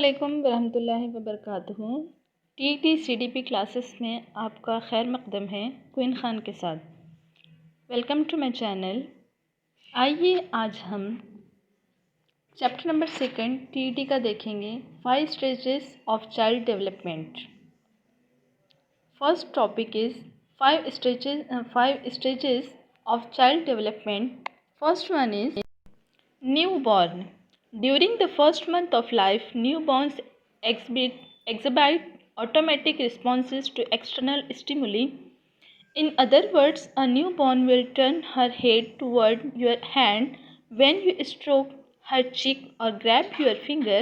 अस्सलामुअलैकुम वरहमतुल्लाहि वबरकातुहू। TET CDP classes में आपका खैर मकदम है क्वीन खान के साथ। Welcome to my channel. आइए आज हम चैप्टर नंबर 2 TET का देखेंगे 5 stages of child development. First topic is 5 stages of child development. First one is newborn. During the first month of life, newborns exhibit automatic responses to external stimuli. In other words, a newborn will turn her head toward your hand when you stroke her cheek or grab your finger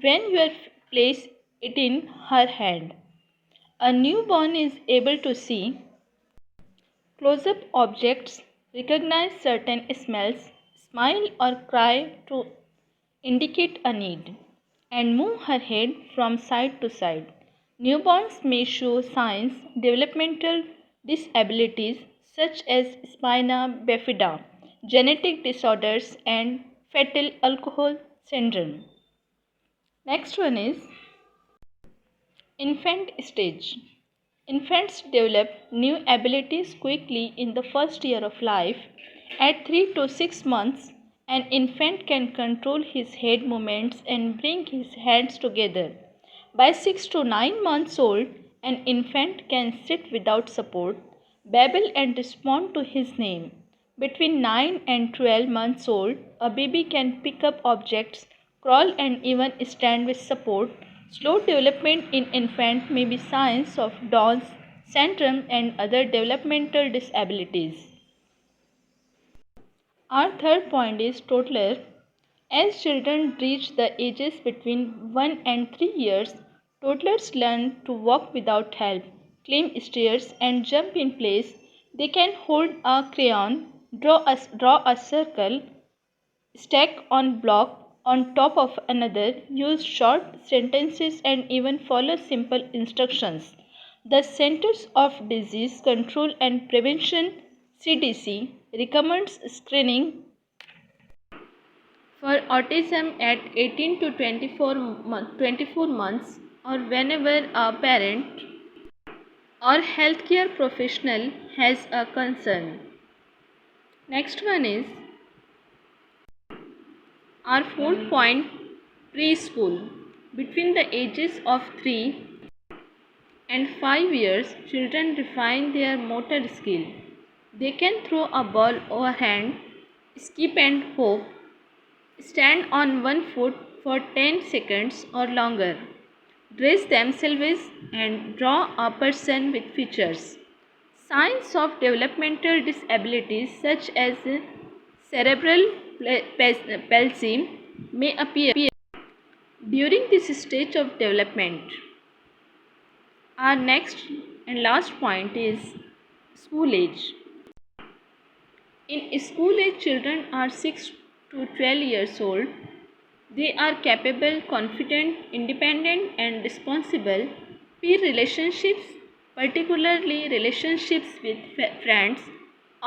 when you place it in her hand. A newborn is able to see close-up objects, recognize certain smells, smile or cry to indicate a need, and move her head from side to side. Newborns may show signs developmental disabilities such as spina bifida, genetic disorders, and fetal alcohol syndrome. Next one is infant stage. Infants develop new abilities quickly in the first year of life. At 3 to 6 months, an infant can control his head movements and bring his hands together. By 6 to 9 months old, an infant can sit without support, babble and respond to his name. Between 9 and 12 months old, a baby can pick up objects, crawl and even stand with support. Slow development in infant may be signs of Down's syndrome and other developmental disabilities. Our third point is Toler. As children reach the ages between 1 and 3 years, toddlers learn to walk without help, climb stairs, and jump in place. They can hold a crayon, draw a circle, stack on block on top of another, use short sentences, and even follow simple instructions. The Centers of Disease Control and Prevention (CDC) recommends screening for autism at 18 to 24 months or whenever a parent or healthcare professional has a concern. Next one is our fourth point, preschool. Between the ages of 3 and 5 years, children refine their motor skill. They can throw a ball overhand, skip and hop, stand on one foot for 10 seconds or longer, dress themselves, and draw a person with features. Signs of developmental disabilities such as cerebral palsy may appear during this stage of development. Our next and last point is school age. In school age, children are 6 to 12 years old. They are capable, confident, independent, and responsible. Peer relationships, particularly relationships with friends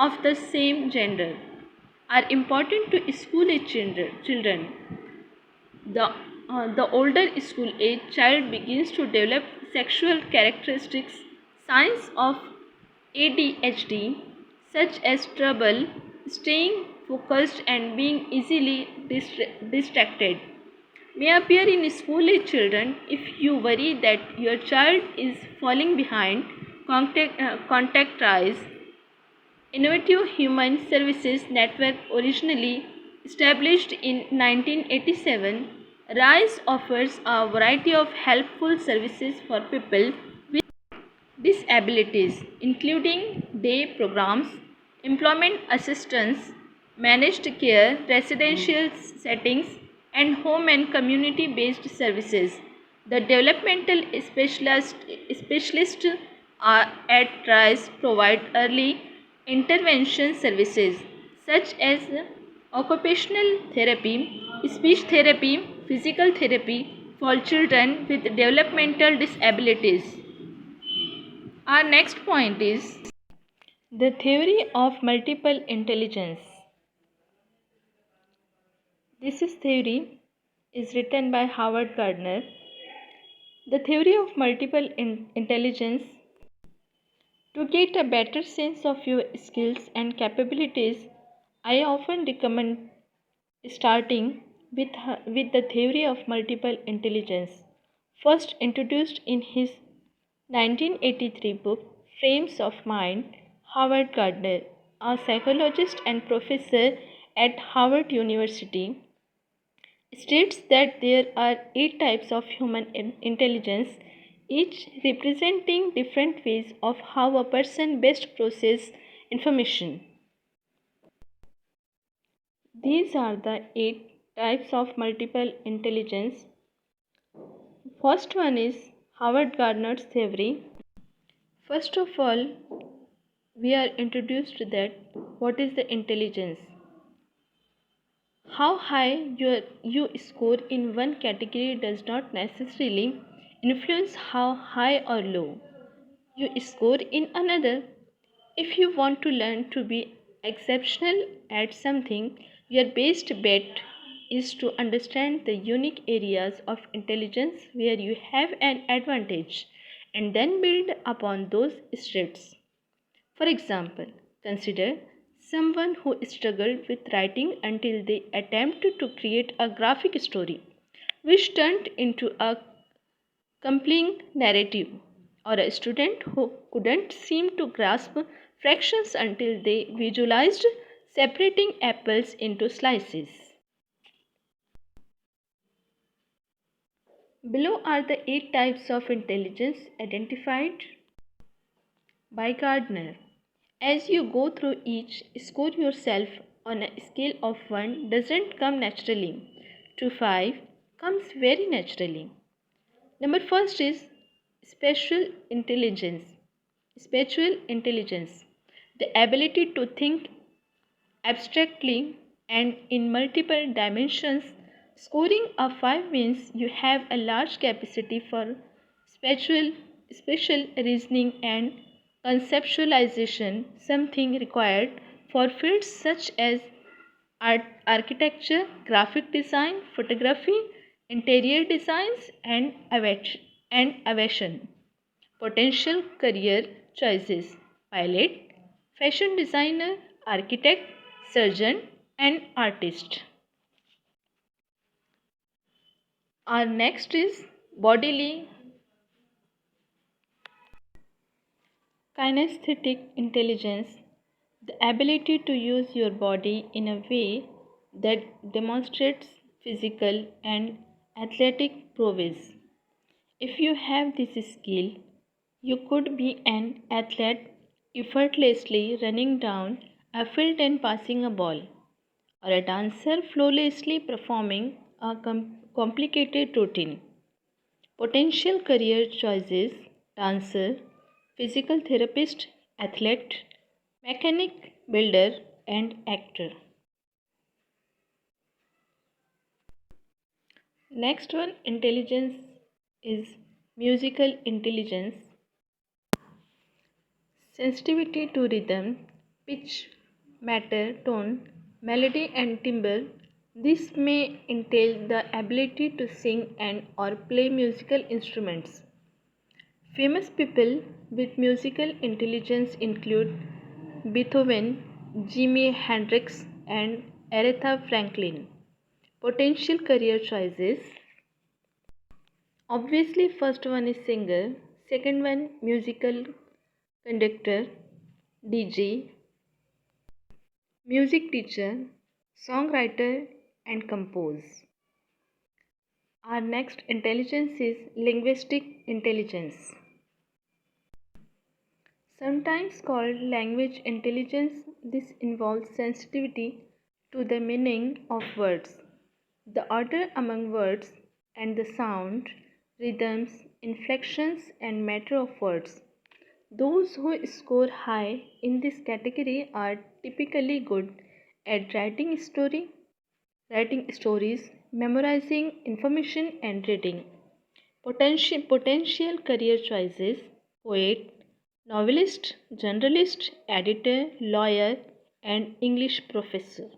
of the same gender, are important to school age children. The older school age child begins to develop sexual characteristics, signs of ADHD, such as trouble staying focused and being easily distracted, may appear in school age children. If you worry that your child is falling behind, contact RISE, Innovative Human Services Network. Originally established in 1987, RISE offers a variety of helpful services for people with disabilities, including day programs, employment assistance, managed care, residential settings, and home and community-based services. The developmental specialists at RISE provide early intervention services such as occupational therapy, speech therapy, physical therapy for children with developmental disabilities. Our next point is the theory of multiple intelligence. This is theory is written by Howard Gardner. The theory of multiple intelligence. To get a better sense of your skills and capabilities, I often recommend starting with the theory of multiple intelligence, first introduced in his 1983 book Frames of Mind. Howard Gardner, a psychologist and professor at Harvard University, states that there are 8 types of human intelligence, each representing different ways of how a person best processes information. These are the 8 types of multiple intelligence. First one is Howard Gardner's theory. First of all, we are introduced to that what is the intelligence. How high you score in one category does not necessarily influence how high or low you score in another. If you want to learn to be exceptional at something, your best bet is to understand the unique areas of intelligence where you have an advantage and then build upon those strengths. For example, consider someone who struggled with writing until they attempted to create a graphic story, which turned into a compelling narrative, or a student who couldn't seem to grasp fractions until they visualized separating apples into slices. Below are the 8 types of intelligence identified by Gardner. As you go through each, score yourself on a scale of 1 doesn't come naturally to 5 comes very naturally. Number first is spatial intelligence. Spatial intelligence, the ability to think abstractly and in multiple dimensions. Scoring a 5 means you have a large capacity for spatial, spatial reasoning and conceptualization, something required for fields such as art, architecture, graphic design, photography, interior designs, and aviation. Potential career choices: pilot, fashion designer, architect, surgeon, and artist. Our next is bodily kinesthetic intelligence, the ability to use your body in a way that demonstrates physical and athletic prowess. If you have this skill, you could be an athlete effortlessly running down a field and passing a ball, or a dancer flawlessly performing a complicated routine. Potential career choices: dancer, physical therapist, athlete, mechanic, builder, and actor. Next one, intelligence is musical intelligence, sensitivity to rhythm, pitch, matter, tone, melody, and timbre. This may entail the ability to sing and or play musical instruments. Famous people with musical intelligence include Beethoven, Jimi Hendrix, and Aretha Franklin. Potential career choices: obviously, first one is singer, second one musical conductor, DJ, music teacher, songwriter, and compose. Our next intelligence is linguistic intelligence. Sometimes called language intelligence, this involves sensitivity to the meaning of words, the order among words, and the sound, rhythms, inflections, and matter of words. Those who score high in this category are typically good at writing stories, memorizing information, and reading. Potential career choices: poet, novelist, journalist, editor, lawyer, and English professor.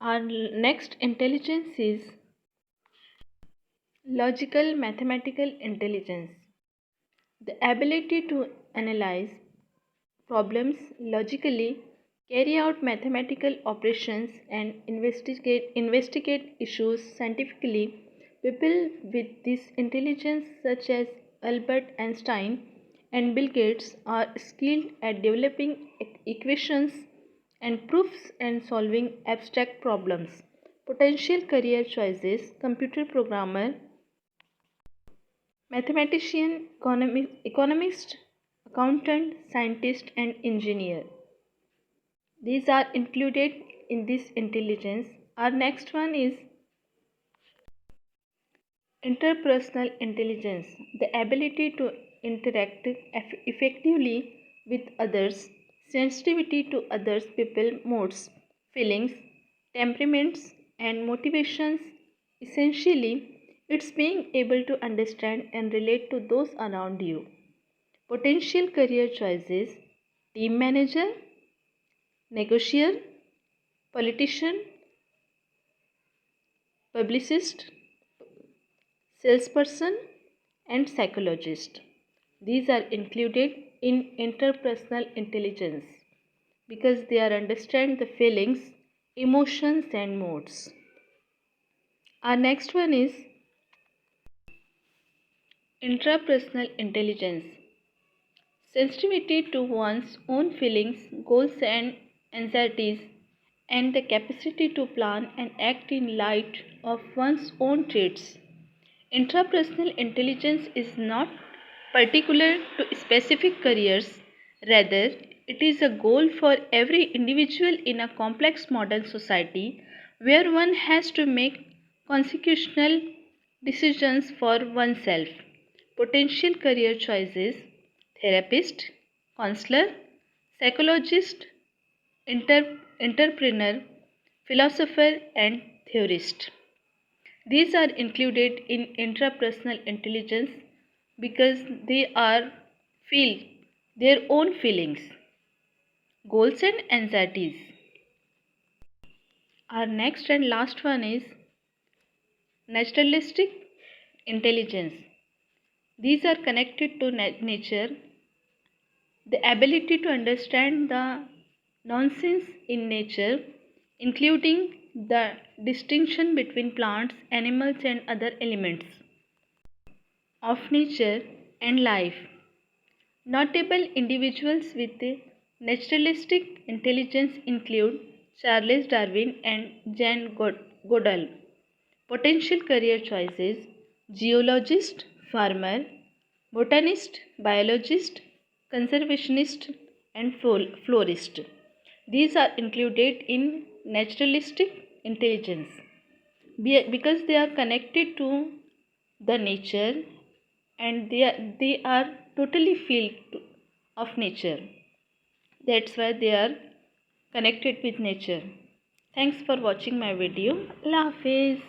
Our next intelligence is Logical mathematical intelligence. The ability to analyze problems logically, carry out mathematical operations, and investigate issues scientifically. People with this intelligence, such as Albert Einstein and Bill Gates, are skilled at developing equations and proofs and solving abstract problems. Potential career choices: computer programmer, mathematician, economist, accountant, scientist, and engineer. These are included in this intelligence. Our next one is interpersonal intelligence, the ability to interact effectively with others, sensitivity to others' people, moods, feelings, temperaments, and motivations. Essentially, it's being able to understand and relate to those around you. Potential career choices: team manager, negotiator, politician, publicist, salesperson, and psychologist. These are included in interpersonal intelligence because they are understand the feelings, emotions, and moods. Our next one is intrapersonal intelligence, sensitivity to one's own feelings, goals, and anxieties, and the capacity to plan and act in light of one's own traits. Intrapersonal intelligence is not particular to specific careers, rather, it is a goal for every individual in a complex modern society where one has to make consequential decisions for oneself. Potential career choices: therapist, counselor, psychologist, entrepreneur, philosopher, and theorist. These are included in intrapersonal intelligence because they are feel their own feelings, goals, and anxieties. Our next and last one is naturalistic intelligence. These are connected to nature, the ability to understand the nonsense in nature, including the distinction between plants, animals, and other elements of nature and life. Notable individuals with naturalistic intelligence include Charles Darwin and Jane Goodall. Potential career choices: geologist, farmer, botanist, biologist, conservationist, and florist. These are included in naturalistic intelligence because they are connected to the nature and they are totally feel of nature. That's why they are connected with nature. Thanks for watching my video. Allah Hafiz.